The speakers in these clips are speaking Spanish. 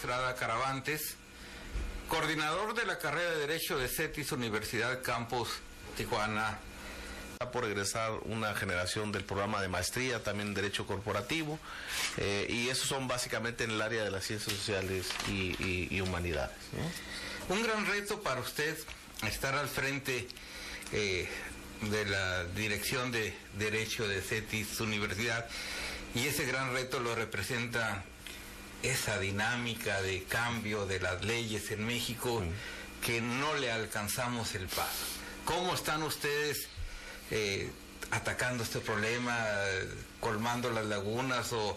Estrada Caravantes, coordinador de la carrera de Derecho de CETIS Universidad Campus Tijuana. Por egresar una generación del programa de maestría, también Derecho Corporativo, y esos son básicamente en el área de las ciencias sociales y humanidades, ¿no? Un gran reto para usted estar al frente de la dirección de Derecho de CETIS Universidad, y ese gran reto lo representa esa dinámica de cambio de las leyes en México, que no le alcanzamos el paso. ¿Cómo están ustedes atacando este problema, colmando las lagunas o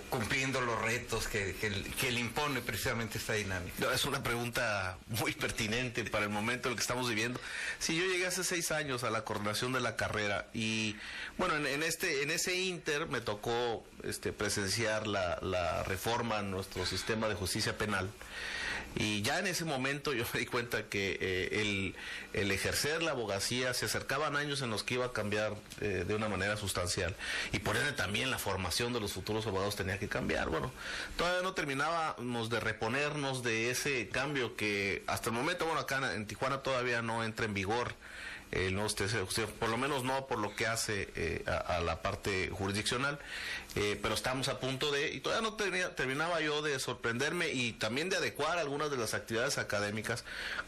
cumpliendo los retos que le impone precisamente esta dinámica? No, es una pregunta muy pertinente para el momento en el que estamos viviendo. Sí, yo llegué hace 6 años a la coordinación de la carrera y bueno, en ese inter me tocó presenciar la reforma en nuestro sistema de justicia penal, y ya en ese momento yo me di cuenta que el ejercer la abogacía se acercaban años en los que iba a cambiar de una manera sustancial, y por ende también la formación de los futuros abogados tenía que cambiar. Bueno, todavía no terminábamos de reponernos de ese cambio que hasta el momento, bueno, acá en Tijuana todavía no entra en vigor el nuevo sistema de justicia, por lo menos no por lo que hace a la parte jurisdiccional, pero estamos a punto y todavía no terminaba yo de sorprenderme y también de adecuar algunas de las actividades académicas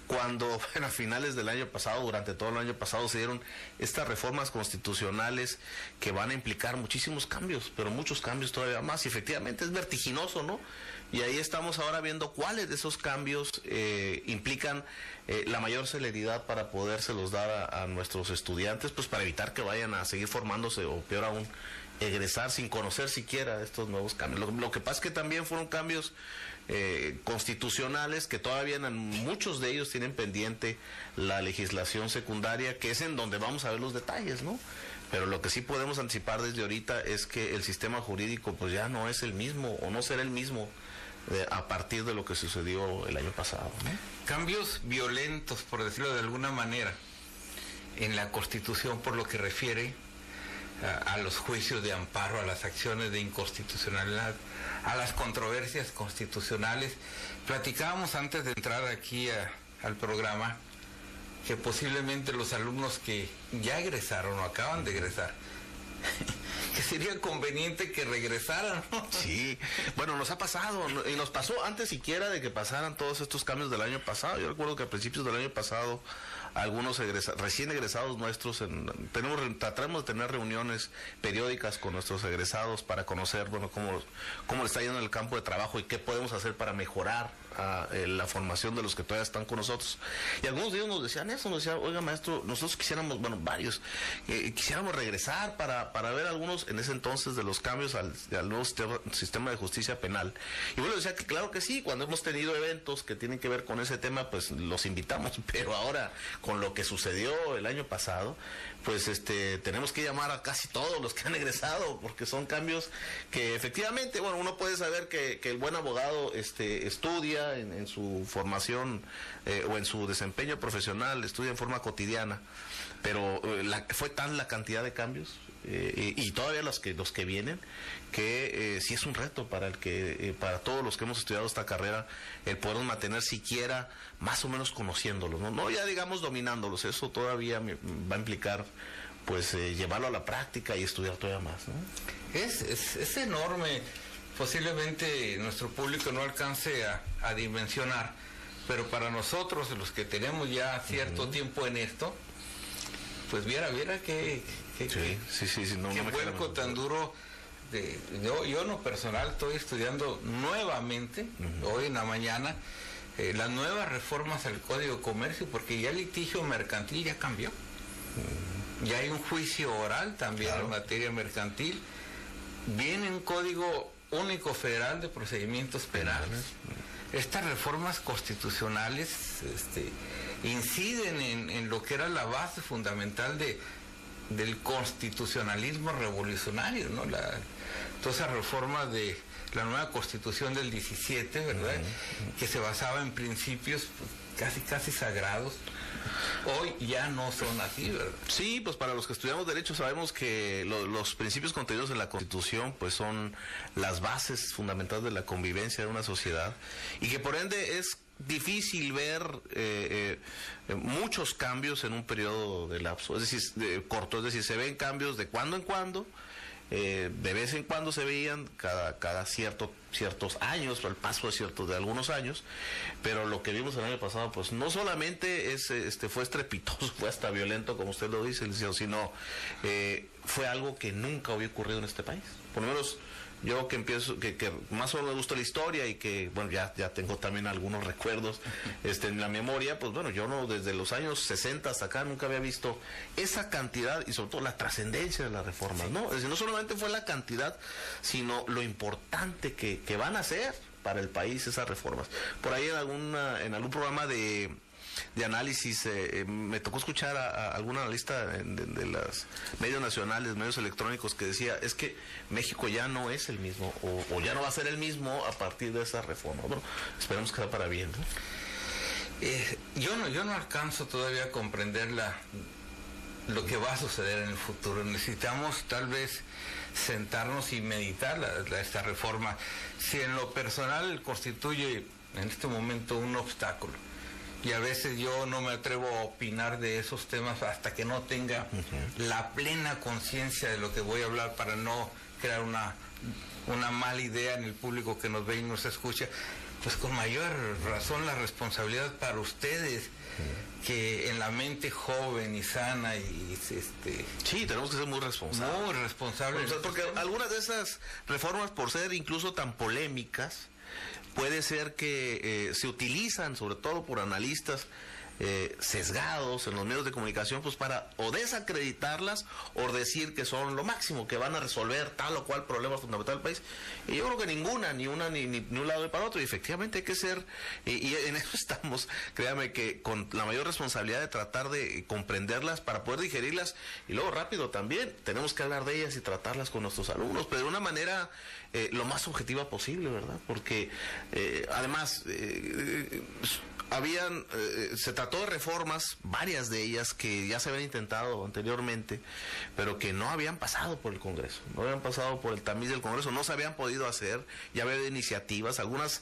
cuando a finales del año pasado, durante todo el año pasado, se dieron estas reformas constitucionales que van a implicar muchísimos cambios, pero muchos cambios todavía más, y efectivamente es vertiginoso, ¿no? Y ahí estamos ahora viendo cuáles de esos cambios implican la mayor celeridad para podérselos dar a nuestros estudiantes, pues para evitar que vayan a seguir formándose o peor aún, egresar sin conocer siquiera estos nuevos cambios. Lo que pasa es que también fueron cambios constitucionales que todavía muchos de ellos tienen pendiente la legislación secundaria, que es en donde vamos a ver los detalles, ¿no? Pero lo que sí podemos anticipar desde ahorita es que el sistema jurídico pues ya no es el mismo, o no será el mismo a partir de lo que sucedió el año pasado, ¿no? Cambios violentos, por decirlo de alguna manera, en la Constitución por lo que refiere a los juicios de amparo, a las acciones de inconstitucionalidad, a las controversias constitucionales. Platicábamos antes de entrar aquí al programa que posiblemente los alumnos que ya egresaron o acaban de egresar, que sería conveniente que regresaran, ¿no? Sí, bueno, nos ha pasado, y nos pasó antes siquiera de que pasaran todos estos cambios del año pasado. Yo recuerdo que a principios del año pasado algunos recién egresados nuestros tratamos de tener reuniones periódicas con nuestros egresados para conocer, bueno, cómo le está yendo en el campo de trabajo y qué podemos hacer para mejorar la formación de los que todavía están con nosotros. Y algunos de ellos nos decían eso, nos decían, oiga maestro, nosotros quisiéramos, bueno, varios, quisiéramos regresar para ver algunos en ese entonces de los cambios al nuevo sistema de justicia penal. Y bueno, decía que claro que sí, cuando hemos tenido eventos que tienen que ver con ese tema, pues los invitamos, pero ahora con lo que sucedió el año pasado, pues tenemos que llamar a casi todos los que han egresado, porque son cambios que efectivamente, bueno, uno puede saber que el buen abogado estudia en su formación o en su desempeño profesional, estudia en forma cotidiana, pero fue tan la cantidad de cambios y todavía los que vienen, que sí es un reto para todos los que hemos estudiado esta carrera, el poder mantener siquiera más o menos conociéndolos, no ya digamos dominándolos. Eso todavía va a implicar pues llevarlo a la práctica y estudiar todavía más, ¿no? Es enorme. Posiblemente nuestro público no alcance a dimensionar, pero para nosotros, los que tenemos ya cierto tiempo en esto, pues viera que vuelco tan duro. Yo en lo personal estoy estudiando nuevamente, hoy en la mañana, las nuevas reformas al Código de Comercio, porque ya el litigio mercantil ya cambió. Ya hay un juicio oral también, claro, en materia mercantil. Viene un Código Único Federal de Procedimientos Penales. Estas reformas constitucionales inciden en lo que era la base fundamental del constitucionalismo revolucionario, ¿no? Toda esa reforma de la nueva Constitución del 17, ¿verdad? Que se basaba en principios casi sagrados, Hoy ya no son así, ¿verdad? Sí, pues para los que estudiamos Derecho sabemos que los principios contenidos en la Constitución pues son las bases fundamentales de la convivencia de una sociedad y que por ende es difícil ver muchos cambios en un periodo de lapso, es decir, corto, es decir, se ven cambios de cuando en cuando, de vez en cuando se veían cada ciertos años, o el paso de algunos años, pero lo que vimos el año pasado, pues no solamente fue estrepitoso, fue hasta violento, como usted lo dice, sino fue algo que nunca había ocurrido en este país. Por lo menos yo que más o menos me gusta la historia y que, bueno, ya tengo también algunos recuerdos en la memoria, pues bueno, yo no, desde los años 60 hasta acá nunca había visto esa cantidad y sobre todo la trascendencia de las reformas, ¿no? Es decir, no solamente fue la cantidad, sino lo importante que van a ser para el país esas reformas. Por ahí en algún programa de análisis, me tocó escuchar a algún analista de los medios nacionales, medios electrónicos, que decía, es que México ya no es el mismo, o ya no va a ser el mismo a partir de esa reforma. Bueno, esperemos que sea para bien, ¿no? Yo no alcanzo todavía a comprender lo que va a suceder en el futuro. Necesitamos tal vez sentarnos y meditar esta reforma. Si en lo personal constituye en este momento un obstáculo, y a veces yo no me atrevo a opinar de esos temas hasta que no tenga la plena conciencia de lo que voy a hablar, para no crear una mala idea en el público que nos ve y nos escucha. Pues con mayor razón la responsabilidad para ustedes, que en la mente joven y sana y sí, tenemos que ser muy responsables. Muy responsables. Porque algunas de esas reformas, por ser incluso tan polémicas, puede ser que se utilizan, sobre todo por analistas sesgados en los medios de comunicación, pues para o desacreditarlas o decir que son lo máximo, que van a resolver tal o cual problema fundamental del país. Y yo creo que ninguna, ni un lado ni para otro. Y efectivamente hay que ser, y en eso estamos, créame que con la mayor responsabilidad de tratar de comprenderlas para poder digerirlas, y luego rápido también tenemos que hablar de ellas y tratarlas con nuestros alumnos, pero de una manera lo más objetiva posible, ¿verdad? Porque además se trató de reformas, varias de ellas que ya se habían intentado anteriormente, pero que no habían pasado por el Congreso, no habían pasado por el tamiz del Congreso, no se habían podido hacer, ya había iniciativas, algunas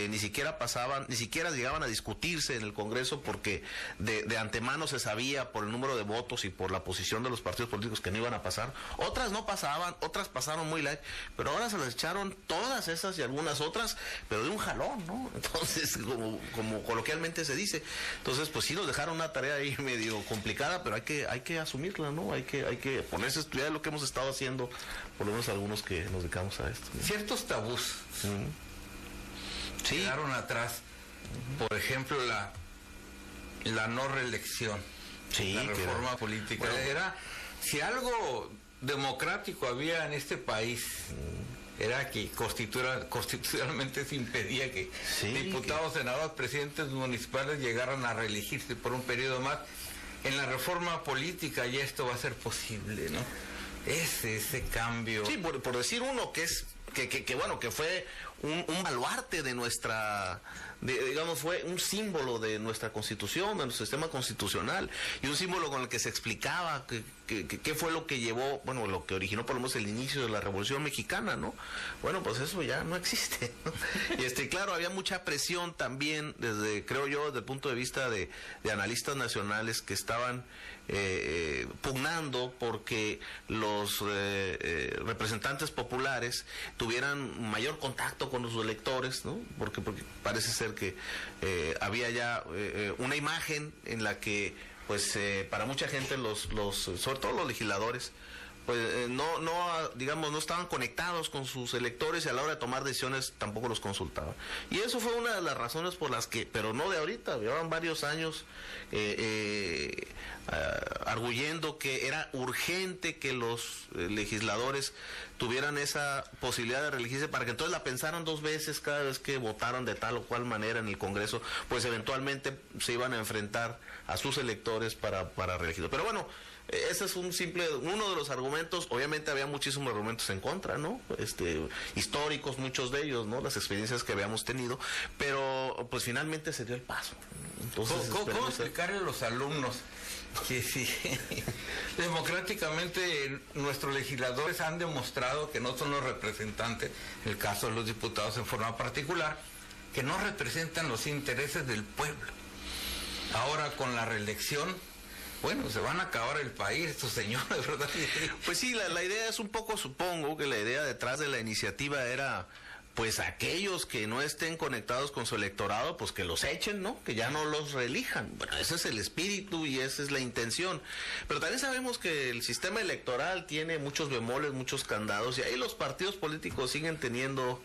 ni siquiera llegaban a discutirse en el Congreso porque de antemano se sabía por el número de votos y por la posición de los partidos políticos que no iban a pasar, otras no pasaban, otras pasaron muy light, pero ahora se las echaron todas esas y algunas otras, pero de un jalón, ¿no? Entonces, como coloquialmente se dice. Entonces, pues sí nos dejaron una tarea ahí medio complicada, pero hay que asumirla, ¿no? Hay que ponerse a estudiar lo que hemos estado haciendo, por lo menos algunos que nos dedicamos a esto, ¿no? Ciertos tabús quedaron atrás. Por ejemplo, la no reelección, la reforma política. Bueno, era, si algo democrático había en este país, era que constitucionalmente se impedía que diputados, senadores, presidentes municipales llegaran a reelegirse por un periodo más. En la reforma política ya esto va a ser posible, ¿no? Ese cambio. Sí, por decir uno que fue un baluarte de nuestra, digamos, fue un símbolo de nuestra Constitución, de nuestro sistema constitucional, y un símbolo con el que se explicaba qué fue lo que llevó, bueno, lo que originó por lo menos el inicio de la Revolución Mexicana, ¿no? Bueno, pues eso ya no existe, ¿no? Y claro, había mucha presión también, creo yo, desde el punto de vista de analistas nacionales que estaban pugnando porque los representantes populares tuvieran mayor contacto con los electores, ¿no? Porque parece ser que había ya una imagen en la que, pues, para mucha gente sobre todo los legisladores, pues no estaban conectados con sus electores y a la hora de tomar decisiones tampoco los consultaban. Y eso fue una de las razones por las que, pero no de ahorita, llevaban varios años arguyendo que era urgente que los legisladores tuvieran esa posibilidad de reelegirse para que entonces la pensaran dos veces cada vez que votaran de tal o cual manera en el Congreso, pues eventualmente se iban a enfrentar a sus electores para reelegirlo. Pero bueno, ese es uno de los argumentos. Obviamente había muchísimos argumentos en contra, ¿no? Históricos, muchos de ellos, ¿no? Las experiencias que habíamos tenido, pero pues finalmente se dio el paso. Entonces, ¿Cómo explicarle a los alumnos que si democráticamente nuestros legisladores han demostrado que no son los representantes, en el caso de los diputados en forma particular, que no representan los intereses del pueblo? Ahora con la reelección, bueno, se van a acabar el país estos señores, ¿verdad? Pues sí, la idea es un poco, supongo que la idea detrás de la iniciativa era, pues aquellos que no estén conectados con su electorado, pues que los echen, ¿no? Que ya no los reelijan. Bueno, ese es el espíritu y esa es la intención. Pero también sabemos que el sistema electoral tiene muchos bemoles, muchos candados, y ahí los partidos políticos siguen teniendo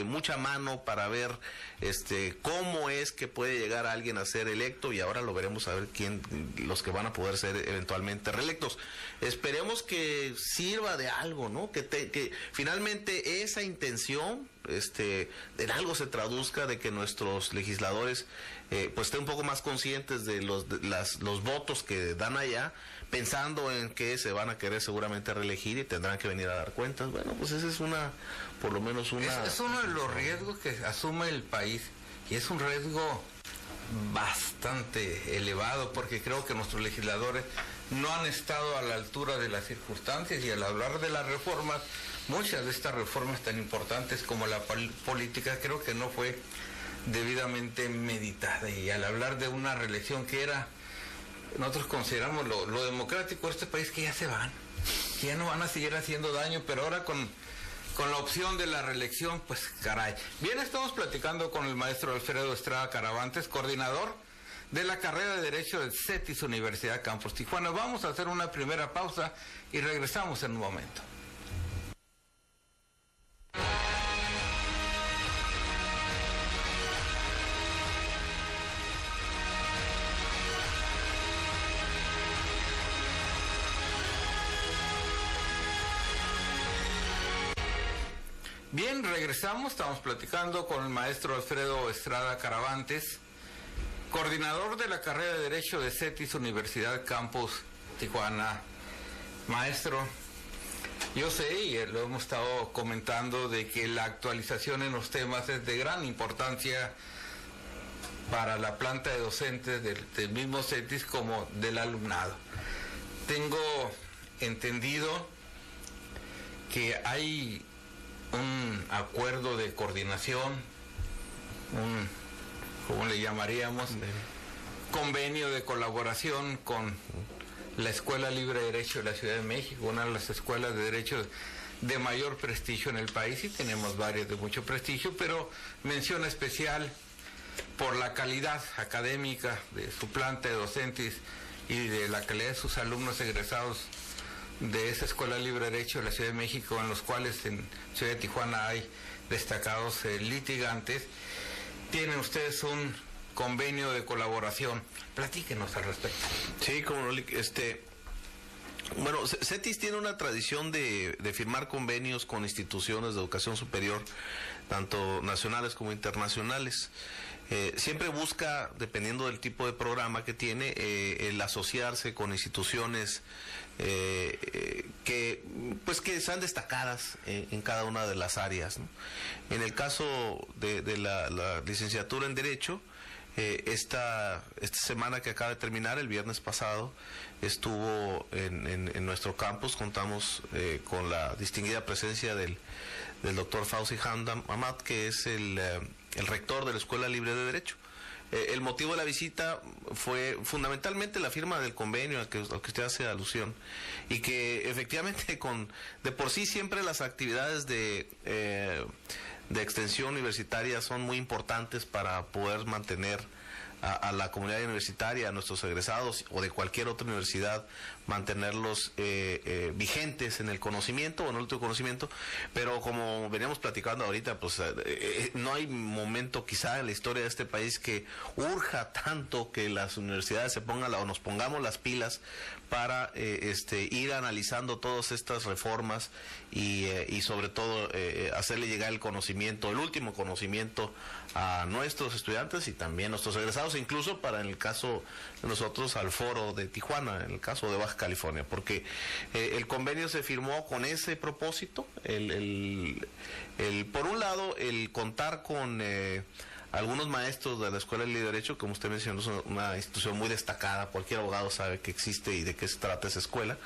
mucha mano para ver cómo es que puede llegar a alguien a ser electo, y ahora lo veremos a ver los que van a poder ser eventualmente reelectos. Esperemos que sirva de algo, ¿no? Que finalmente esa intención en algo se traduzca, de que nuestros legisladores pues estén un poco más conscientes de los votos que dan allá, pensando en que se van a querer seguramente reelegir y tendrán que venir a dar cuentas. Bueno, pues esa es por lo menos una... Es uno de los riesgos que asume el país, y es un riesgo bastante elevado, porque creo que nuestros legisladores no han estado a la altura de las circunstancias, y al hablar de las reformas, muchas de estas reformas tan importantes como la política, creo que no fue debidamente meditada, y al hablar de una reelección que era, nosotros consideramos lo democrático de este país, que ya se van, que ya no van a seguir haciendo daño, pero ahora con la opción de la reelección, pues caray. Bien, estamos platicando con el maestro Alfredo Estrada Caravantes, coordinador de la carrera de Derecho del CETIS Universidad Campus Tijuana. Vamos a hacer una primera pausa y regresamos en un momento. Bien, regresamos, estamos platicando con el maestro Alfredo Estrada Caravantes, coordinador de la carrera de Derecho de CETIS Universidad Campus Tijuana. Maestro, yo sé, y lo hemos estado comentando, de que la actualización en los temas es de gran importancia para la planta de docentes del mismo CETIS como del alumnado. Tengo entendido que hay un acuerdo de coordinación, ¿cómo le llamaríamos? Convenio de colaboración con la Escuela Libre de Derecho de la Ciudad de México, una de las escuelas de derecho de mayor prestigio en el país, y tenemos varias de mucho prestigio, pero mención especial por la calidad académica de su planta de docentes y de la calidad de sus alumnos egresados de esa Escuela Libre de Derecho de la Ciudad de México, en los cuales en Ciudad de Tijuana hay destacados litigantes. Tienen ustedes un convenio de colaboración. Platíquenos al respecto. Sí, como no, bueno, CETIS tiene una tradición de firmar convenios con instituciones de educación superior, tanto nacionales como internacionales. Siempre busca, dependiendo del tipo de programa que tiene, el asociarse con instituciones que sean destacadas en cada una de las áreas, ¿no? En el caso de la licenciatura en Derecho, esta semana que acaba de terminar, el viernes pasado, estuvo en nuestro campus. Contamos con la distinguida presencia del doctor Fauzi Hamdan Ahmad, que es el rector de la Escuela Libre de Derecho. El motivo de la visita fue fundamentalmente la firma del convenio al que usted hace alusión, y que efectivamente de por sí siempre las actividades de extensión universitaria son muy importantes para poder mantener a la comunidad universitaria, a nuestros egresados o de cualquier otra universidad, mantenerlos vigentes en el conocimiento o en el autoconocimiento. Pero como veníamos platicando ahorita, pues no hay momento quizá en la historia de este país que urja tanto que las universidades se pongan o nos pongamos las pilas para ir analizando todas estas reformas y sobre todo hacerle llegar el conocimiento, el último conocimiento, a nuestros estudiantes y también a nuestros egresados, destinados incluso para, en el caso de nosotros, al foro de Tijuana, en el caso de Baja California, porque el convenio se firmó con ese propósito, por un lado, el contar con algunos maestros de la Escuela de Derecho, como usted mencionó, es una institución muy destacada, cualquier abogado sabe que existe y de qué se trata esa escuela,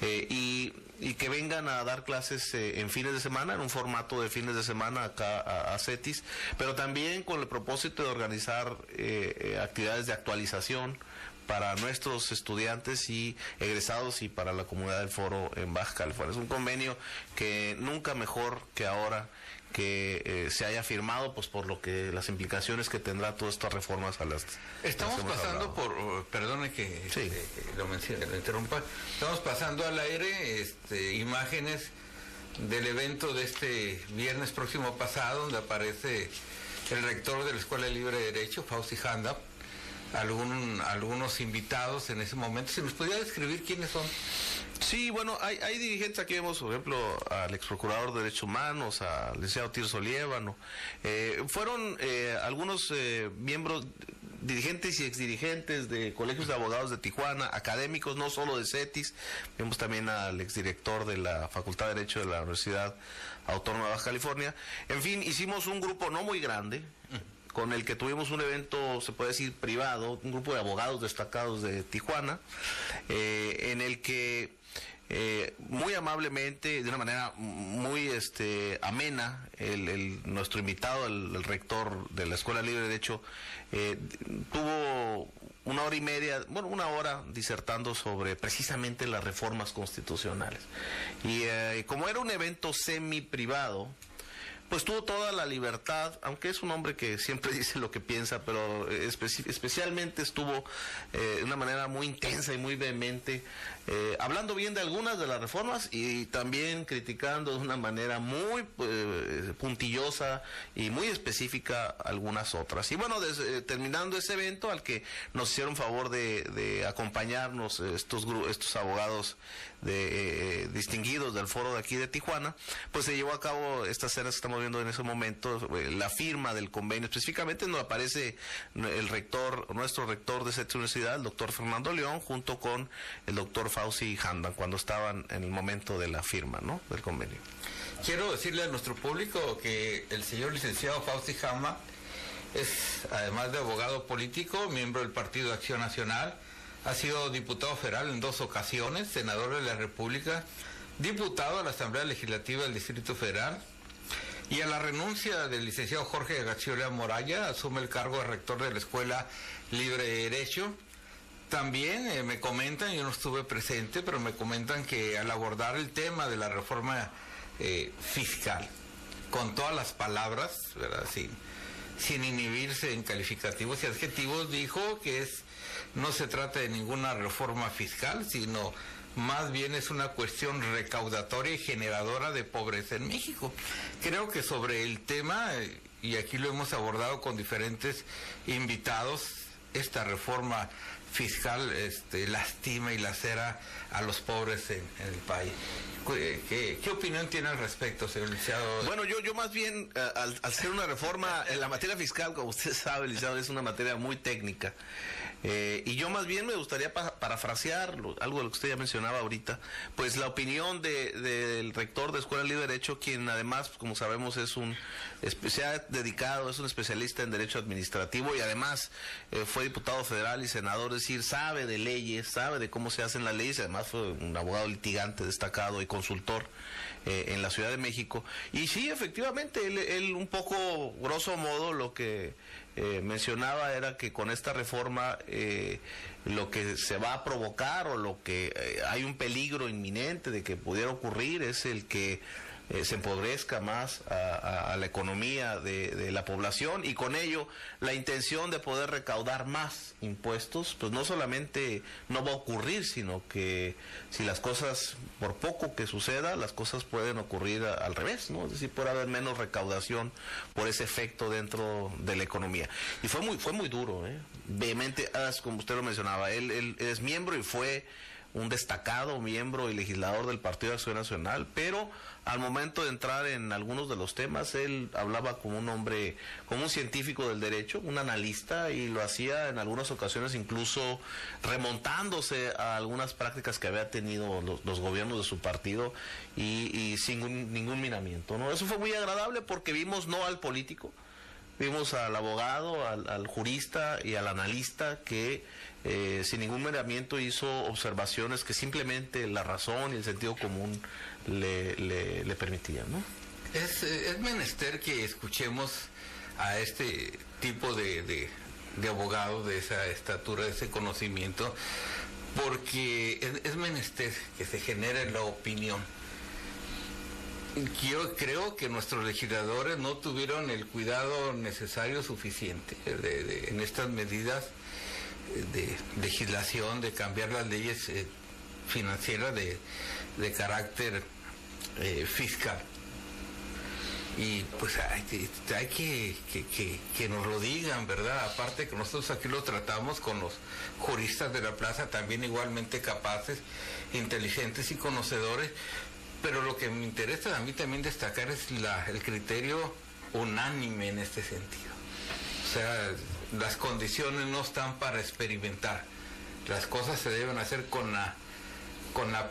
y que vengan a dar clases en fines de semana, en un formato de fines de semana acá a CETIS, pero también con el propósito de organizar actividades de actualización para nuestros estudiantes y egresados y para la comunidad del foro en Baja California. Es un convenio que nunca mejor que ahora que se haya firmado, pues por lo que las implicaciones que tendrá todas estas reformas a las... Estamos pasando por, perdone que sí. lo interrumpa, estamos pasando al aire imágenes del evento de este viernes próximo pasado, donde aparece el rector de la Escuela Libre de Derecho, Fausti Handap, algunos invitados en ese momento. ¿Se nos podría describir quiénes son? Sí, bueno, hay dirigentes, aquí vemos, por ejemplo, al ex procurador de Derechos Humanos, al licenciado Tirso Liévano. Fueron algunos miembros, dirigentes y exdirigentes de colegios de abogados de Tijuana, académicos, no solo de CETIS, vemos también al exdirector de la Facultad de Derecho de la Universidad Autónoma de Baja California. En fin, hicimos un grupo no muy grande, con el que tuvimos un evento, se puede decir, privado, un grupo de abogados destacados de Tijuana, en el que muy amablemente, de una manera muy amena, nuestro invitado, el rector de la Escuela Libre de Derecho, tuvo una hora y media, bueno, una hora disertando sobre precisamente las reformas constitucionales. Y como era un evento semi-privado, pues tuvo toda la libertad, aunque es un hombre que siempre dice lo que piensa, pero especialmente estuvo de una manera muy intensa y muy vehemente, hablando bien de algunas de las reformas y también criticando de una manera muy puntillosa y muy específica algunas otras. Y bueno, terminando ese evento al que nos hicieron favor de acompañarnos estos abogados distinguidos del foro de aquí de Tijuana, pues se llevó a cabo estas cenas que estamos viendo en ese momento, la firma del convenio, específicamente donde aparece nuestro rector de esta universidad, el doctor Fernando León, junto con el doctor Fausti Handap, cuando estaban en el momento de la firma, ¿no?, del convenio. Quiero decirle a nuestro público que el señor licenciado Fausti Handap es, además de abogado político, miembro del Partido de Acción Nacional, ha sido diputado federal en 2 ocasiones, senador de la República, diputado a la Asamblea Legislativa del Distrito Federal, y a la renuncia del licenciado Jorge Gaxiola Moraya asume el cargo de rector de la Escuela Libre de Derecho. También me comentan, yo no estuve presente, pero me comentan que al abordar el tema de la reforma fiscal, con todas las palabras, ¿verdad?, sin inhibirse en calificativos y adjetivos, dijo que no se trata de ninguna reforma fiscal, sino más bien es una cuestión recaudatoria y generadora de pobreza en México. Creo que sobre el tema, y aquí lo hemos abordado con diferentes invitados, esta reforma fiscal lastima y lacera a los pobres en el país. ¿Qué opinión tiene al respecto, señor licenciado? Bueno, yo más bien, al ser una reforma en la materia fiscal, como usted sabe, licenciado, es una materia muy técnica. Y yo más bien me gustaría parafrasear algo de lo que usted ya mencionaba ahorita, pues la opinión del rector de Escuela Libre de Derecho, quien además, como sabemos, se ha dedicado, es un especialista en Derecho Administrativo y además fue diputado federal y senador, es decir, sabe de leyes, sabe de cómo se hacen las leyes, además fue un abogado litigante destacado y consultor en la Ciudad de México. Y sí, efectivamente, él un poco, grosso modo, lo que mencionaba era que con esta reforma lo que se va a provocar o lo que hay un peligro inminente de que pudiera ocurrir es el que se empobrezca más a la economía de la población y con ello la intención de poder recaudar más impuestos, pues no solamente no va a ocurrir, sino que si las cosas, por poco que suceda, las cosas pueden ocurrir al revés, ¿no? Es decir, puede haber menos recaudación por ese efecto dentro de la economía. Y fue muy duro, vehemente, como usted lo mencionaba, él es miembro y fue un destacado miembro y legislador del Partido de Acción Nacional, pero al momento de entrar en algunos de los temas, él hablaba como un hombre, como un científico del derecho, un analista, y lo hacía en algunas ocasiones incluso remontándose a algunas prácticas que había tenido los gobiernos de su partido y sin ningún miramiento, ¿no? Eso fue muy agradable porque vimos no al político, vimos al abogado, al jurista y al analista que sin ningún miramiento hizo observaciones que simplemente la razón y el sentido común le permitían, ¿no? Es menester que escuchemos a este tipo de abogado de esa estatura, de ese conocimiento, porque es menester que se genere la opinión. Yo creo que nuestros legisladores no tuvieron el cuidado necesario suficiente en estas medidas de legislación, de cambiar las leyes financieras de carácter fiscal. Y pues hay que nos lo digan, ¿verdad? Aparte que nosotros aquí lo tratamos con los juristas de la plaza, también igualmente capaces, inteligentes y conocedores. Pero lo que me interesa a mí también destacar es el criterio unánime en este sentido. O sea, las condiciones no están para experimentar. Las cosas se deben hacer con la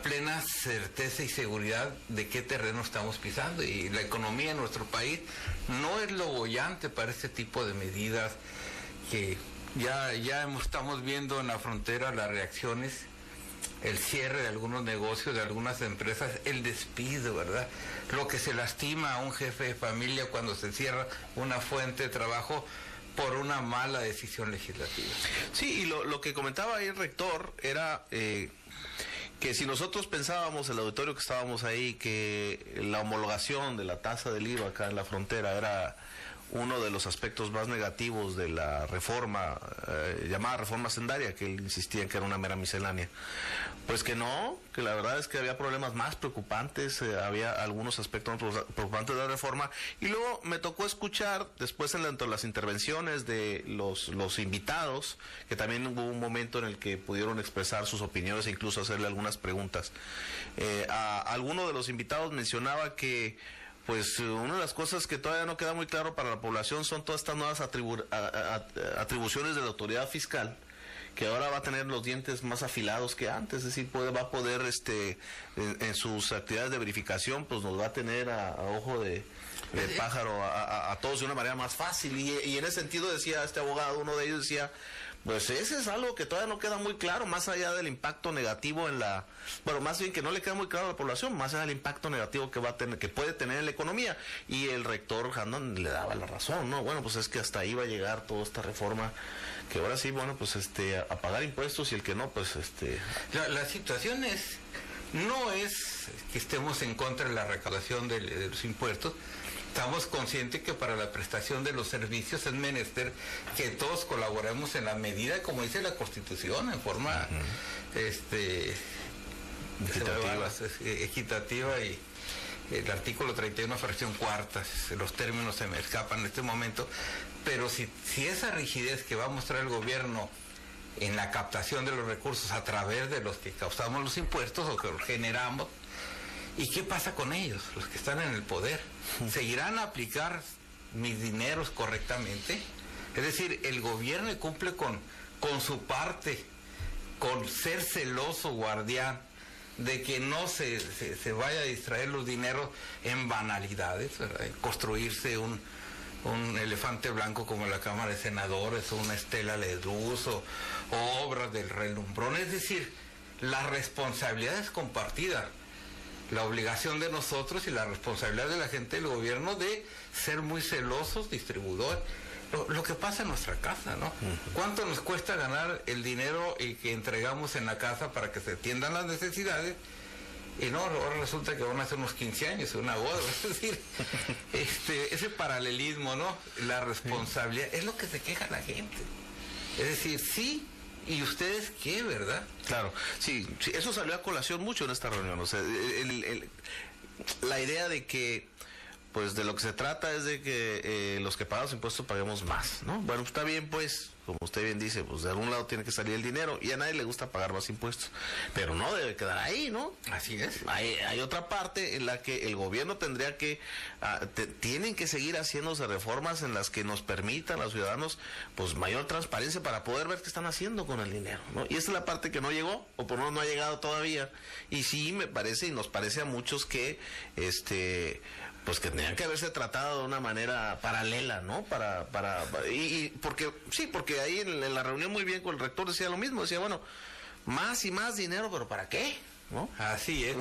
plena certeza y seguridad de qué terreno estamos pisando. Y la economía en nuestro país no es lo boyante para este tipo de medidas que ya estamos viendo en la frontera las reacciones, el cierre de algunos negocios, de algunas empresas, el despido, ¿verdad? Lo que se lastima a un jefe de familia cuando se cierra una fuente de trabajo por una mala decisión legislativa. Sí, y lo que comentaba ahí el rector era que si nosotros pensábamos, el auditorio que estábamos ahí, que la homologación de la tasa del IVA acá en la frontera era uno de los aspectos más negativos de la reforma, llamada reforma hacendaria, que él insistía en que era una mera miscelánea. Pues que no, que la verdad es que había problemas más preocupantes, había algunos aspectos más preocupantes de la reforma, y luego me tocó escuchar, después entre las intervenciones de los invitados, que también hubo un momento en el que pudieron expresar sus opiniones e incluso hacerle algunas preguntas. A alguno de los invitados mencionaba que pues una de las cosas que todavía no queda muy claro para la población son todas estas nuevas atribuciones de la autoridad fiscal, que ahora va a tener los dientes más afilados que antes, es decir, va a poder en sus actividades de verificación, pues nos va a tener a ojo de pájaro a todos de una manera más fácil, y en ese sentido decía este abogado, uno de ellos decía, pues ese es algo que todavía no queda muy claro, más allá del impacto negativo más bien que no le queda muy claro a la población, más allá del impacto negativo que va a tener, que puede tener en la economía. Y el rector Handon le daba la razón, ¿no? Bueno, pues es que hasta ahí va a llegar toda esta reforma, que ahora sí, bueno, pues a pagar impuestos, y el que no, pues La situación no es que estemos en contra de la recaudación de los impuestos. Estamos conscientes que para la prestación de los servicios es menester que todos colaboremos en la medida, como dice la Constitución, en forma equitativa, y el artículo 31, fracción cuarta, los términos se me escapan en este momento, pero si esa rigidez que va a mostrar el gobierno en la captación de los recursos a través de los que causamos los impuestos o que los generamos, ¿y qué pasa con ellos, los que están en el poder? ¿Seguirán a aplicar mis dineros correctamente? Es decir, el gobierno cumple con su parte, con ser celoso guardián de que no se vaya a distraer los dineros en banalidades, ¿verdad? En construirse un elefante blanco como la Cámara de Senadores, o una estela de luz, o obras del relumbrón. Es decir, la responsabilidad es compartida. La obligación de nosotros y la responsabilidad de la gente del gobierno de ser muy celosos distribuidores. Lo que pasa en nuestra casa, ¿no? ¿Cuánto nos cuesta ganar el dinero y que entregamos en la casa para que se atiendan las necesidades? Y no, ahora resulta que van a hacer unos 15 años, una boda. Es decir, ese paralelismo, ¿no? La responsabilidad, es lo que se queja la gente. Es decir, sí. ¿Y ustedes qué, verdad? Claro, sí, eso salió a colación mucho en esta reunión. O sea, la idea de que, pues de lo que se trata es de que los que pagamos impuestos paguemos más, ¿no? Bueno, está bien, pues, como usted bien dice, pues de algún lado tiene que salir el dinero y a nadie le gusta pagar más impuestos, pero no debe quedar ahí, ¿no? Así es. Hay otra parte en la que el gobierno tendría que, tienen que seguir haciéndose reformas en las que nos permitan a los ciudadanos pues mayor transparencia para poder ver qué están haciendo con el dinero, ¿no? Y esa es la parte que no llegó, o por lo menos no ha llegado todavía, y sí me parece y nos parece a muchos que pues que tenían que haberse tratado de una manera paralela, ¿no? Porque ahí en la reunión muy bien con el rector decía lo mismo, decía, bueno, más y más dinero, pero ¿para qué? ¿No? Así es.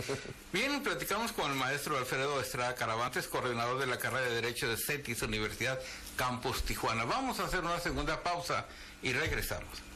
Bien, platicamos con el maestro Alfredo Estrada Caravantes, coordinador de la carrera de Derecho de CETIS Universidad Campus Tijuana. Vamos a hacer una segunda pausa y regresamos.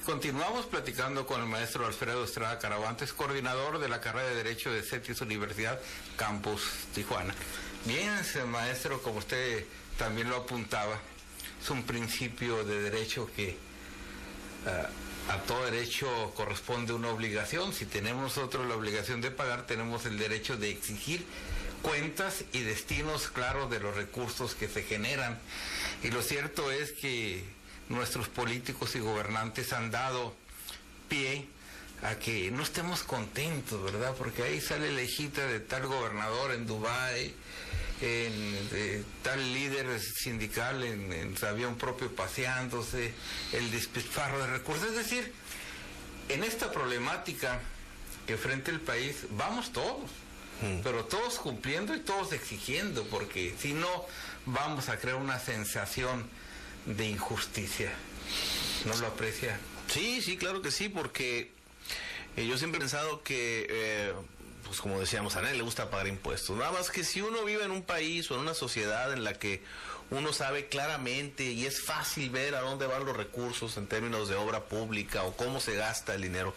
Continuamos platicando con el maestro Alfredo Estrada Caravantes, coordinador de la carrera de Derecho de CETIS Universidad Campus Tijuana. Bien, maestro, como usted también lo apuntaba, es un principio de derecho que a todo derecho corresponde una obligación. Si tenemos nosotros la obligación de pagar, tenemos el derecho de exigir cuentas y destinos claros de los recursos que se generan. Y lo cierto es que nuestros políticos y gobernantes han dado pie a que no estemos contentos, ¿verdad? Porque ahí sale la hijita de tal gobernador en Dubái, de tal líder sindical en su avión propio paseándose, el despilfarro de recursos. Es decir, en esta problemática que enfrenta el país, vamos todos, pero todos cumpliendo y todos exigiendo, porque si no, vamos a crear una sensación de injusticia. ¿No lo aprecia? Sí, claro que sí, porque yo siempre he pensado que, pues como decíamos, a nadie le gusta pagar impuestos. Nada más que si uno vive en un país o en una sociedad en la que uno sabe claramente y es fácil ver a dónde van los recursos en términos de obra pública o cómo se gasta el dinero,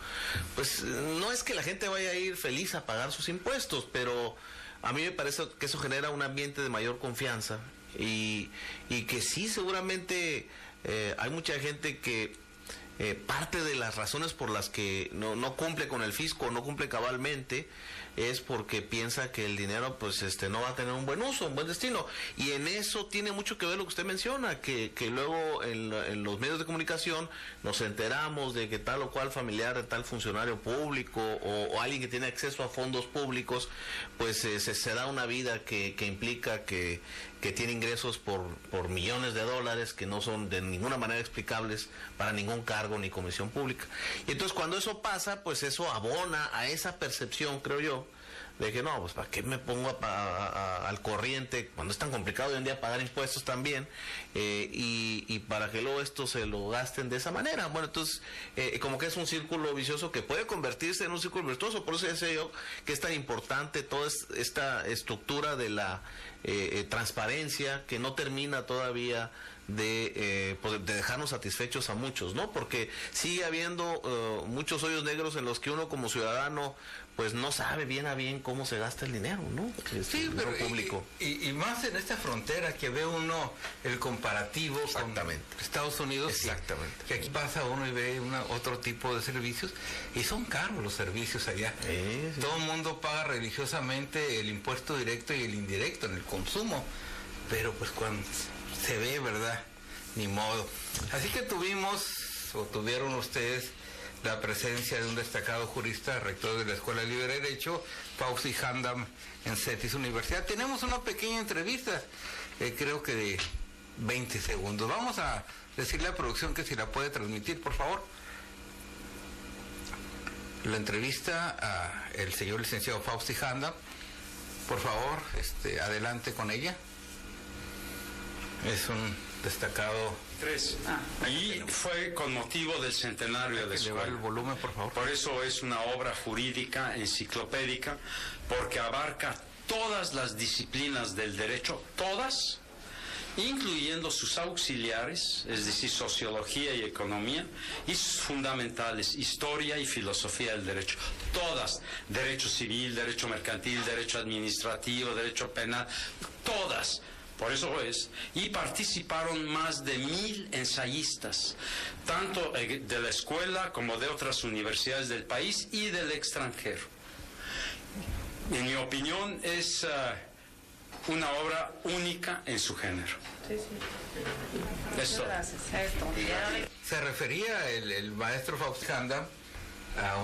pues no es que la gente vaya a ir feliz a pagar sus impuestos, pero a mí me parece que eso genera un ambiente de mayor confianza. Y que sí, seguramente hay mucha gente que parte de las razones por las que no cumple con el fisco, no cumple cabalmente, es porque piensa que el dinero pues no va a tener un buen uso, un buen destino. Y en eso tiene mucho que ver lo que usted menciona, que luego en los medios de comunicación nos enteramos de que tal o cual familiar de tal funcionario público o alguien que tiene acceso a fondos públicos, pues se da una vida que implica que tiene ingresos por millones de dólares que no son de ninguna manera explicables para ningún cargo ni comisión pública. Y entonces cuando eso pasa, pues eso abona a esa percepción, creo yo, de que no, pues ¿para qué me pongo al corriente cuando es tan complicado hoy en día pagar impuestos también? Y para que luego esto se lo gasten de esa manera. Bueno, entonces como que es un círculo vicioso que puede convertirse en un círculo virtuoso. Por eso decía yo que es tan importante toda esta estructura de la transparencia que no termina todavía de dejarnos satisfechos a muchos, ¿no? Porque sigue habiendo muchos hoyos negros en los que uno como ciudadano pues no sabe bien a bien cómo se gasta el dinero, ¿no? Sí, pero público. Y más en esta frontera que ve uno el comparativo con Estados Unidos. Exactamente. Que aquí pasa uno y ve otro tipo de servicios y son caros los servicios allá. Sí. Todo el mundo paga religiosamente el impuesto directo y el indirecto en el consumo, pero pues cuando se ve, ¿verdad? Ni modo. Así que tuvieron ustedes la presencia de un destacado jurista, rector de la Escuela Libre de Derecho, Fauzi Handam, en CETIS Universidad. Tenemos una pequeña entrevista, creo que de 20 segundos. Vamos a decirle a la producción que si la puede transmitir, por favor. La entrevista a el señor licenciado Fauzi Handam. Por favor, adelante con ella. Es un destacado... Y fue con motivo del centenario de la escuela. El volumen, por favor. Por eso es una obra jurídica, enciclopédica, porque abarca todas las disciplinas del derecho, todas, incluyendo sus auxiliares, es decir, sociología y economía, y sus fundamentales, historia y filosofía del derecho. Todas, derecho civil, derecho mercantil, derecho administrativo, derecho penal, todas. Por eso es, y participaron más de 1000 ensayistas, tanto de la escuela como de otras universidades del país y del extranjero. En mi opinión, es una obra única en su género. Sí, sí. Eso. Gracias. Esto. Se refería el maestro Fauscanda a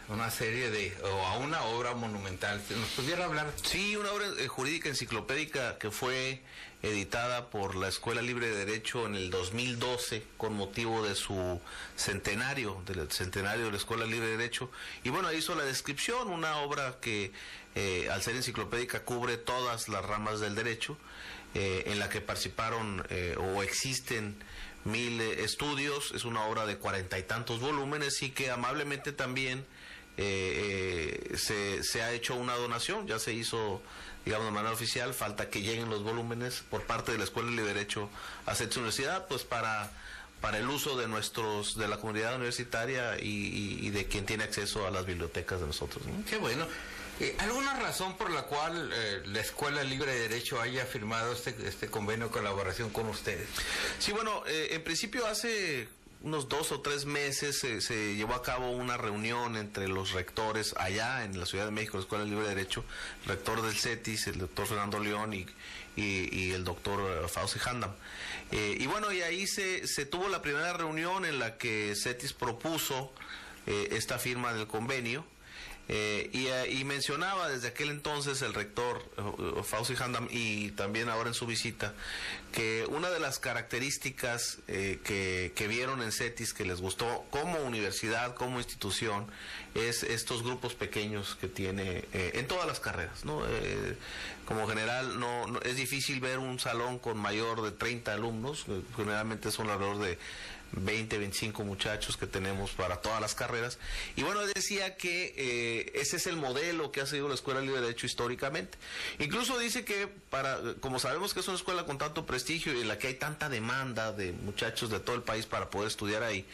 una serie o a una obra monumental. ¿Nos pudiera hablar? Sí, una obra jurídica enciclopédica que fue editada por la Escuela Libre de Derecho en el 2012 con motivo de su centenario, del centenario de la Escuela Libre de Derecho. Y bueno, hizo la descripción, una obra que al ser enciclopédica cubre todas las ramas del derecho, en la que participaron o existen 1000 estudios. Es una obra de 40 y tantos volúmenes y que amablemente también se ha hecho una donación, ya se hizo, digamos, de manera oficial. Falta que lleguen los volúmenes por parte de la Escuela de Derecho a CETIS Universidad, pues para el uso de de la comunidad universitaria y de quien tiene acceso a las bibliotecas de nosotros, ¿no? Qué bueno. ¿Alguna razón por la cual la Escuela Libre de Derecho haya firmado este convenio de colaboración con ustedes? Sí, bueno, en principio hace unos 2 o 3 meses se llevó a cabo una reunión entre los rectores allá en la Ciudad de México, la Escuela Libre de Derecho, el rector del CETIS, el doctor Fernando León y el doctor Fauci Handam. Y bueno, y ahí se tuvo la primera reunión en la que CETIS propuso esta firma del convenio. Y mencionaba desde aquel entonces el rector Fauci Handam, y también ahora en su visita, que una de las características que vieron en CETIS que les gustó como universidad, como institución, es estos grupos pequeños que tiene en todas las carreras, ¿no? Como general no es difícil ver un salón con mayor de 30 alumnos, generalmente son alrededor de 20, 25 muchachos que tenemos para todas las carreras. Y bueno, decía que ese es el modelo que ha seguido la Escuela Libre de Derecho históricamente. Incluso dice que como sabemos que es una escuela con tanto prestigio y en la que hay tanta demanda de muchachos de todo el país para poder estudiar ahí,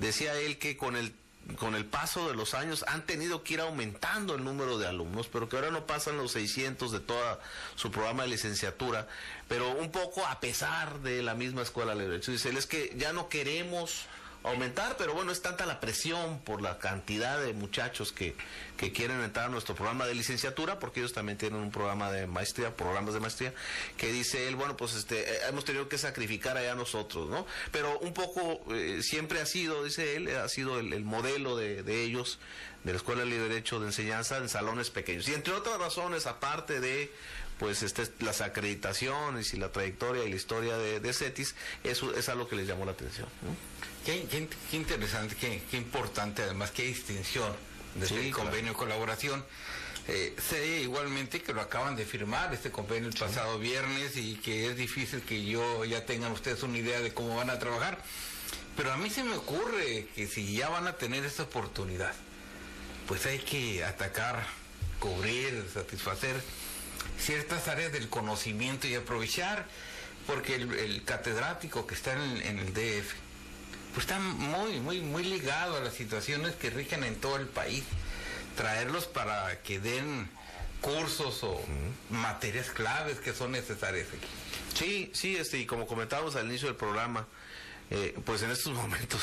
decía él que con el paso de los años han tenido que ir aumentando el número de alumnos, pero que ahora no pasan los 600 de toda su programa de licenciatura, pero un poco a pesar de la misma Escuela de Derecho. Dice él, es que ya no queremos aumentar, pero bueno, es tanta la presión por la cantidad de muchachos que quieren entrar a nuestro programa de licenciatura, porque ellos también tienen un programa de maestría, programas de maestría, que dice él, bueno, pues hemos tenido que sacrificar allá nosotros, ¿no? Pero un poco siempre ha sido, dice él, ha sido el modelo de ellos, de la Escuela de Derecho de enseñanza en salones pequeños. Y entre otras razones, aparte de pues las acreditaciones y la trayectoria y la historia de CETIS, eso es algo que les llamó la atención, ¿no? Qué interesante, qué importante, además, qué distinción de Sí, este claro. convenio de colaboración. Sé igualmente que lo acaban de firmar este convenio el pasado viernes y que es difícil que ya tengan ustedes una idea de cómo van a trabajar. Pero a mí se me ocurre que si ya van a tener esta oportunidad, pues hay que atacar, cubrir, satisfacer ciertas áreas del conocimiento y aprovechar, porque el catedrático que está en el DF, pues está muy ligado a las situaciones que rigen en todo el país. Traerlos para que den cursos o materias claves que son necesarias aquí. Sí, y como comentábamos al inicio del programa, pues en estos momentos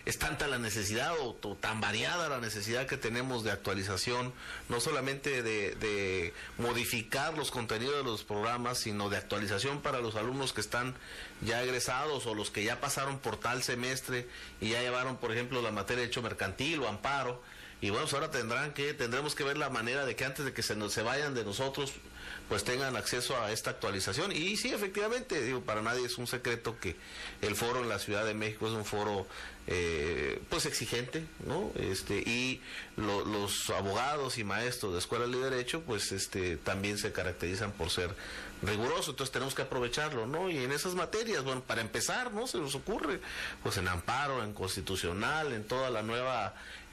es tanta la necesidad o tan variada la necesidad que tenemos de actualización, no solamente de modificar los contenidos de los programas, sino de actualización para los alumnos que están ya egresados o los que ya pasaron por tal semestre y ya llevaron, por ejemplo, la materia de derecho mercantil o amparo. Y bueno, pues ahora tendremos que ver la manera de que antes de que se vayan de nosotros, pues tengan acceso a esta actualización. Y sí, efectivamente, digo, para nadie es un secreto que el foro en la Ciudad de México es un foro pues exigente, ¿no? Y los abogados y maestros de Escuela de Derecho, pues también se caracterizan por ser rigurosos, entonces tenemos que aprovecharlo, ¿no? Y en esas materias, bueno, para empezar, ¿no? Se nos ocurre, pues en amparo, en constitucional, en toda el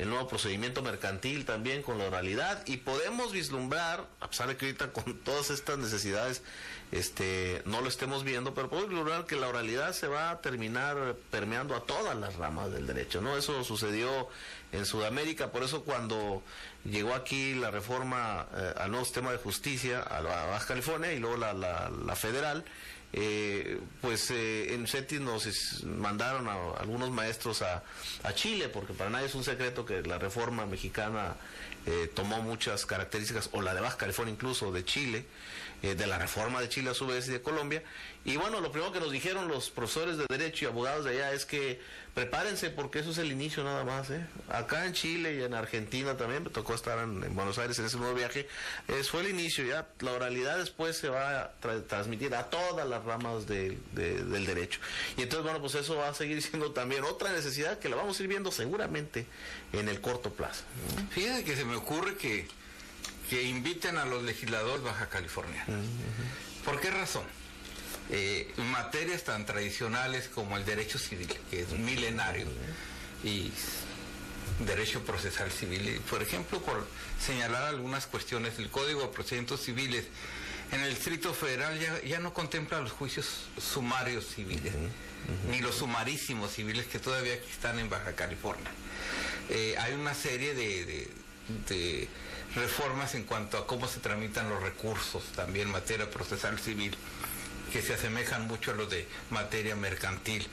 nuevo procedimiento mercantil también con la oralidad, y podemos vislumbrar, a pesar de que ahorita con todas estas necesidades no lo estemos viendo, pero podemos lograr que la oralidad se va a terminar permeando a todas las ramas del derecho, ¿no? Eso sucedió en Sudamérica, por eso cuando llegó aquí la reforma al nuevo sistema de justicia, a Baja California y luego la federal, en CETIS nos mandaron a algunos maestros a Chile, porque para nadie es un secreto que la reforma mexicana tomó muchas características, o la de Baja California incluso, de Chile, de la reforma de Chile a su vez y de Colombia. Y bueno, lo primero que nos dijeron los profesores de Derecho y abogados de allá es que prepárense porque eso es el inicio nada más. Acá en Chile y en Argentina también, me tocó estar en Buenos Aires en ese nuevo viaje, fue el inicio, ya la oralidad después se va a transmitir a todas las ramas del derecho. Y entonces, bueno, pues eso va a seguir siendo también otra necesidad que la vamos a ir viendo seguramente en el corto plazo. Fíjate que se me ocurre que inviten a los legisladores baja californianos. ¿Por qué razón? Materias tan tradicionales como el derecho civil, que es milenario, y derecho procesal civil, por ejemplo, por señalar algunas cuestiones, el Código de Procedimientos Civiles en el Distrito Federal ya no contempla los juicios sumarios civiles, ni los sumarísimos civiles que todavía están en Baja California. Hay una serie de reformas en cuanto a cómo se tramitan los recursos, también en materia procesal civil, que se asemejan mucho a los de materia mercantil.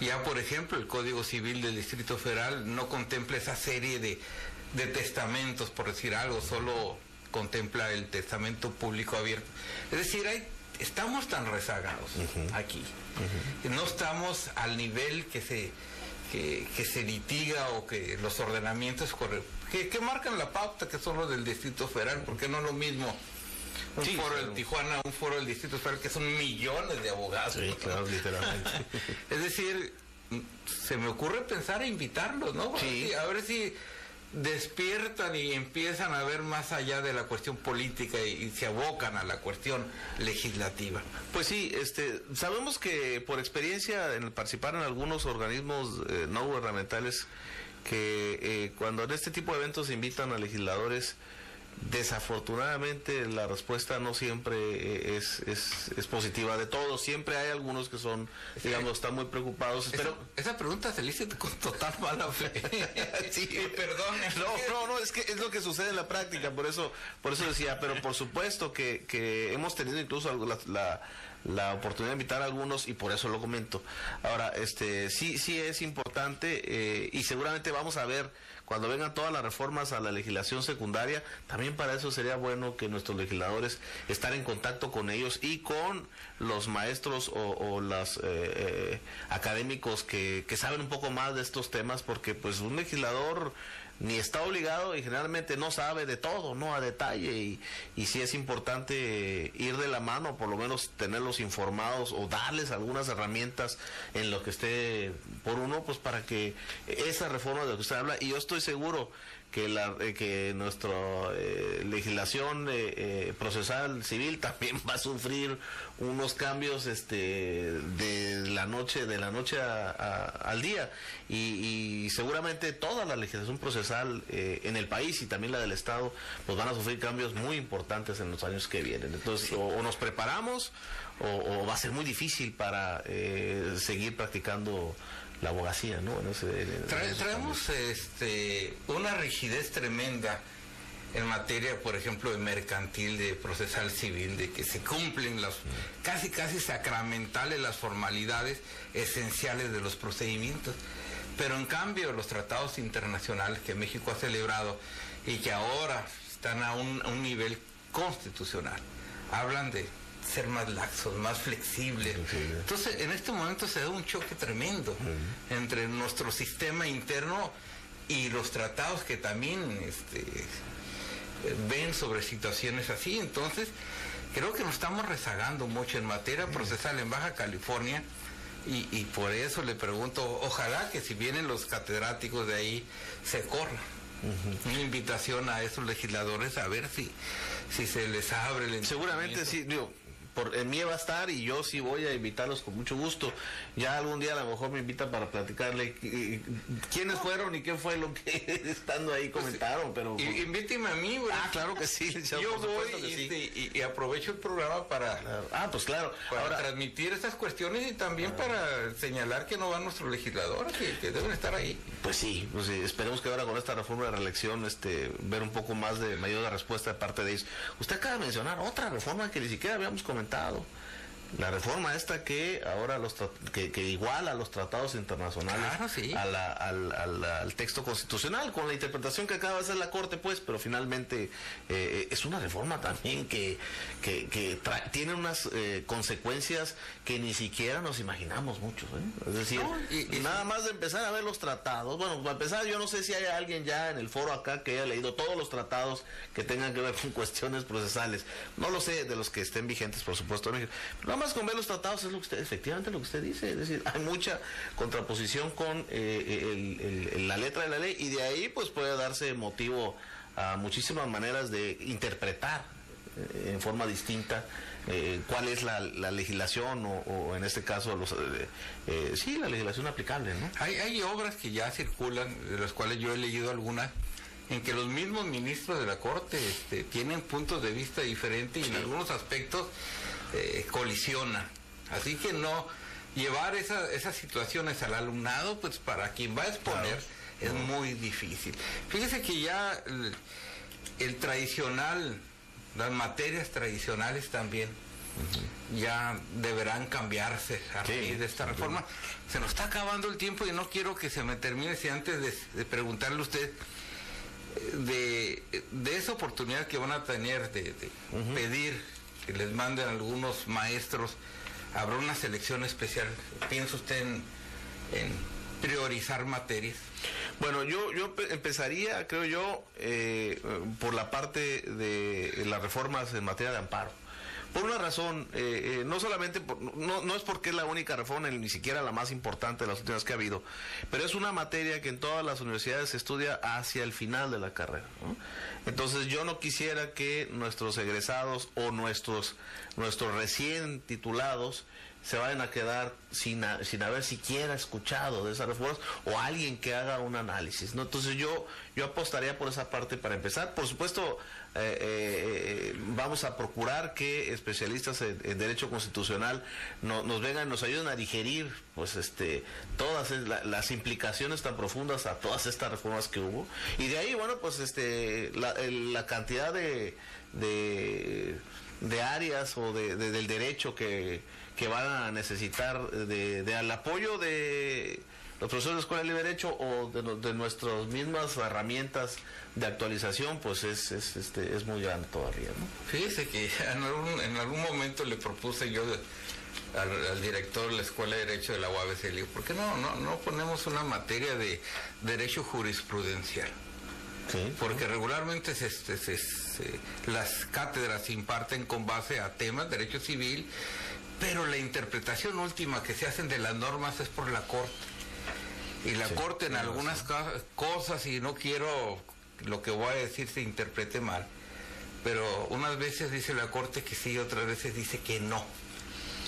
Ya, por ejemplo, el Código Civil del Distrito Federal no contempla esa serie de testamentos, por decir algo, solo contempla el testamento público abierto. Es decir, estamos tan rezagados aquí. No estamos al nivel que se litiga o que los ordenamientos que marcan la pauta, que son los del Distrito Federal, porque no es lo mismo un foro del Tijuana, un foro del Distrito Federal, que son millones de abogados. Sí, claro, literalmente. Es decir, se me ocurre pensar a invitarlos, ¿no? Sí. A ver si despiertan y empiezan a ver más allá de la cuestión política y se abocan a la cuestión legislativa. Pues sí, sabemos que por experiencia en participar en algunos organismos no gubernamentales, que cuando en este tipo de eventos se invitan a legisladores, desafortunadamente la respuesta no siempre es positiva de todos. Siempre hay algunos que son, digamos, están muy preocupados. Esa pregunta se le hice con total mala fe. Sí, perdón. No, es que es lo que sucede en la práctica, por eso decía, pero por supuesto que hemos tenido incluso la oportunidad de invitar a algunos y por eso lo comento. Ahora, sí es importante y seguramente vamos a ver cuando vengan todas las reformas a la legislación secundaria. También para eso sería bueno que nuestros legisladores estar en contacto con ellos y con los maestros o los académicos que saben un poco más de estos temas, porque pues un legislador ni está obligado y generalmente no sabe de todo, ¿no? A detalle, y sí es importante ir de la mano, por lo menos tenerlos informados o darles algunas herramientas en lo que esté por uno, pues para que esa reforma de la que usted habla, y yo estoy seguro que nuestra legislación procesal civil también va a sufrir unos cambios de la noche al día, y seguramente toda la legislación procesal en el país y también la del Estado pues van a sufrir cambios muy importantes en los años que vienen. Entonces o nos preparamos o va a ser muy difícil para seguir practicando la abogacía, ¿no? Traemos una rigidez tremenda en materia, por ejemplo, de mercantil, de procesal civil, de que se cumplen las casi sacramentales las formalidades esenciales de los procedimientos. Pero en cambio los tratados internacionales que México ha celebrado y que ahora están a un nivel constitucional, hablan de ser más laxos, más flexibles. Entonces, en este momento se da un choque tremendo entre nuestro sistema interno y los tratados que también ven sobre situaciones así. Entonces, creo que nos estamos rezagando mucho en materia procesal en Baja California, y por eso le pregunto, ojalá que si vienen los catedráticos de ahí, se corra. Una invitación a esos legisladores a ver si se les abre el seguramente sí, en mí va a estar y yo sí voy a invitarlos con mucho gusto. Ya algún día a lo mejor me invitan para platicarle quiénes fueron y qué fue lo que estando ahí comentaron, pero... Invíteme a mí, güey. claro que sí, licenciado, yo por supuesto voy que sí. y aprovecho el programa para... Claro. Pues claro. Para Ahora, transmitir estas cuestiones y también para señalar que no van nuestros legisladores, que deben estar ahí. Pues sí, esperemos que ahora con esta reforma de reelección ver un poco más de mayor respuesta de parte de ellos. Usted acaba de mencionar otra reforma que ni siquiera habíamos comentado. La reforma esta que ahora que iguala a los tratados internacionales, claro, sí, al texto constitucional, con la interpretación que acaba de hacer la Corte, pues, pero finalmente es una reforma también que tiene unas consecuencias que ni siquiera nos imaginamos muchos, Es decir, nada más de empezar a ver los tratados. Bueno, para empezar, yo no sé si hay alguien ya en el foro acá que haya leído todos los tratados que tengan que ver con cuestiones procesales. No lo sé de los que estén vigentes, por supuesto, en México. Nada más con ver los tratados es efectivamente lo que usted dice, es decir, hay mucha contraposición con la letra de la ley y de ahí pues puede darse motivo a muchísimas maneras de interpretar en forma distinta cuál es la legislación o en este caso la legislación aplicable, ¿no? Hay obras que ya circulan, de las cuales yo he leído algunas, en que los mismos ministros de la Corte tienen puntos de vista diferentes y en algunos aspectos colisionan. Así que no llevar esas situaciones al alumnado, pues para quien va a exponer, es muy difícil. Fíjese que ya el tradicional, las materias tradicionales también ya deberán cambiarse a raíz de esta reforma. Se nos está acabando el tiempo y no quiero que se me termine si antes de preguntarle a usted de esa oportunidad que van a tener de pedir que les manden algunos maestros. ¿Habrá una selección especial? ¿Piensa usted en priorizar materias? Bueno, yo empezaría, creo yo, por la parte de las reformas en materia de amparo. Por una razón, no solamente, no es porque es la única reforma, ni siquiera la más importante de las últimas que ha habido, pero es una materia que en todas las universidades se estudia hacia el final de la carrera, ¿no? Entonces yo no quisiera que nuestros egresados o nuestros recién titulados se vayan a quedar sin haber siquiera escuchado de esas reformas o alguien que haga un análisis, ¿no? Entonces yo apostaría por esa parte para empezar. Por supuesto, vamos a procurar que especialistas en derecho constitucional nos vengan, nos ayuden a digerir pues todas las implicaciones tan profundas a todas estas reformas que hubo, y de ahí, bueno, pues la cantidad de áreas o del derecho que van a necesitar al apoyo de los profesores de Escuela de Derecho o de nuestras mismas herramientas de actualización, pues es muy grande todavía, ¿no? Fíjese que en algún momento le propuse yo al director de la Escuela de Derecho de la UABC, le digo, ¿por qué no ponemos una materia de derecho jurisprudencial? Sí. Porque regularmente las cátedras se imparten con base a temas de derecho civil, pero la interpretación última que se hacen de las normas es por la Corte. Y la Corte en algunas cosas, y no quiero lo que voy a decir se interprete mal, pero unas veces dice la Corte que sí, otras veces dice que no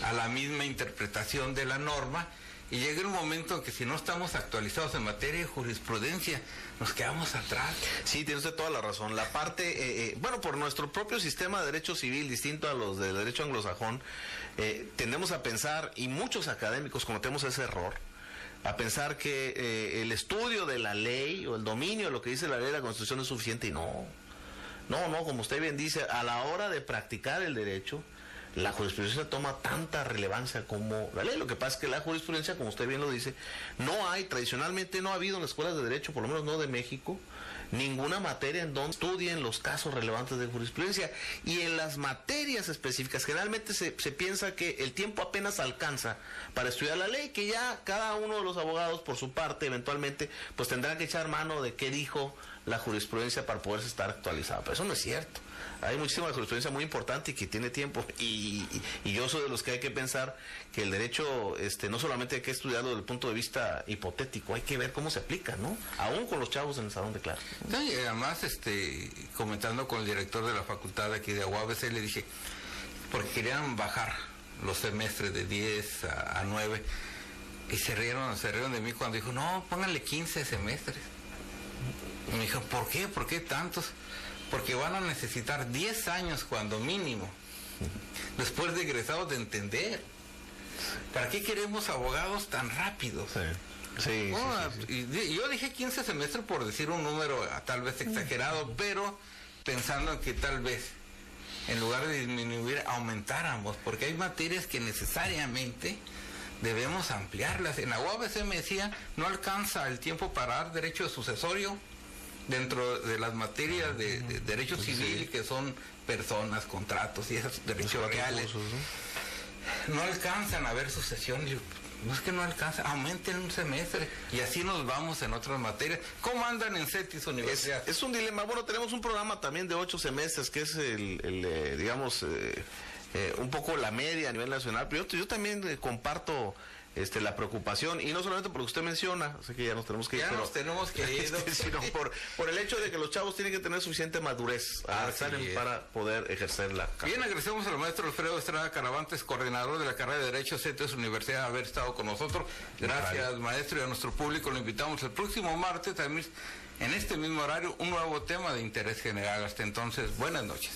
a la misma interpretación de la norma, y llega un momento en que si no estamos actualizados en materia de jurisprudencia, nos quedamos atrás. Sí, tiene usted toda la razón. La parte, por nuestro propio sistema de derecho civil, distinto a los del derecho anglosajón, tendemos a pensar, y muchos académicos cometemos ese error, a pensar que el estudio de la ley o el dominio de lo que dice la ley de la Constitución es suficiente, y no, como usted bien dice, a la hora de practicar el derecho, la jurisprudencia toma tanta relevancia como la ley. Lo que pasa es que la jurisprudencia, como usted bien lo dice, tradicionalmente no ha habido en las escuelas de derecho, por lo menos no de México, ninguna materia en donde estudien los casos relevantes de jurisprudencia. Y en las materias específicas, generalmente se piensa que el tiempo apenas alcanza para estudiar la ley, que ya cada uno de los abogados, por su parte, eventualmente, pues tendrá que echar mano de qué dijo la jurisprudencia para poderse estar actualizada. Pero eso no es cierto. Hay muchísima jurisprudencia muy importante y que tiene tiempo, y yo soy de los que hay que pensar que el derecho no solamente hay que estudiarlo desde el punto de vista hipotético, hay que ver cómo se aplica, ¿no? Aún con los chavos en el salón de clases. No, y además, comentando con el director de la facultad aquí de UABC, le dije, porque querían bajar los semestres de 10 a 9, y se rieron de mí cuando dijo, no, pónganle 15 semestres. Y me dijo, ¿por qué? ¿Por qué tantos? Porque van a necesitar 10 años cuando mínimo, después de egresados, de entender. ¿Para qué queremos abogados tan rápidos? Sí. Y yo dije 15 semestres por decir un número tal vez exagerado, pero pensando en que tal vez, en lugar de disminuir, aumentáramos, porque hay materias que necesariamente debemos ampliarlas. En la UABC me decía, no alcanza el tiempo para dar derecho sucesorio dentro de las materias de derecho civil, que son personas, contratos y esos derechos reales. No alcanzan a ver sucesión. No es que no alcanza, aumenten un semestre y así nos vamos en otras materias. ¿Cómo andan en CETIS Universidad? Es un dilema. Bueno, tenemos un programa también de 8 semestres, que es digamos, un poco la media a nivel nacional. Pero yo también comparto la preocupación, y no solamente porque usted menciona, sé que ya nos tenemos que ir, sino por el hecho de que los chavos tienen que tener suficiente madurez para poder ejercer la carrera. Bien, agradecemos al maestro Alfredo Estrada Caravantes, coordinador de la carrera de Derecho CETES Universidad, haber estado con nosotros. Gracias, maestro, y a nuestro público lo invitamos el próximo martes también, en este mismo horario, un nuevo tema de interés general. Hasta entonces, buenas noches.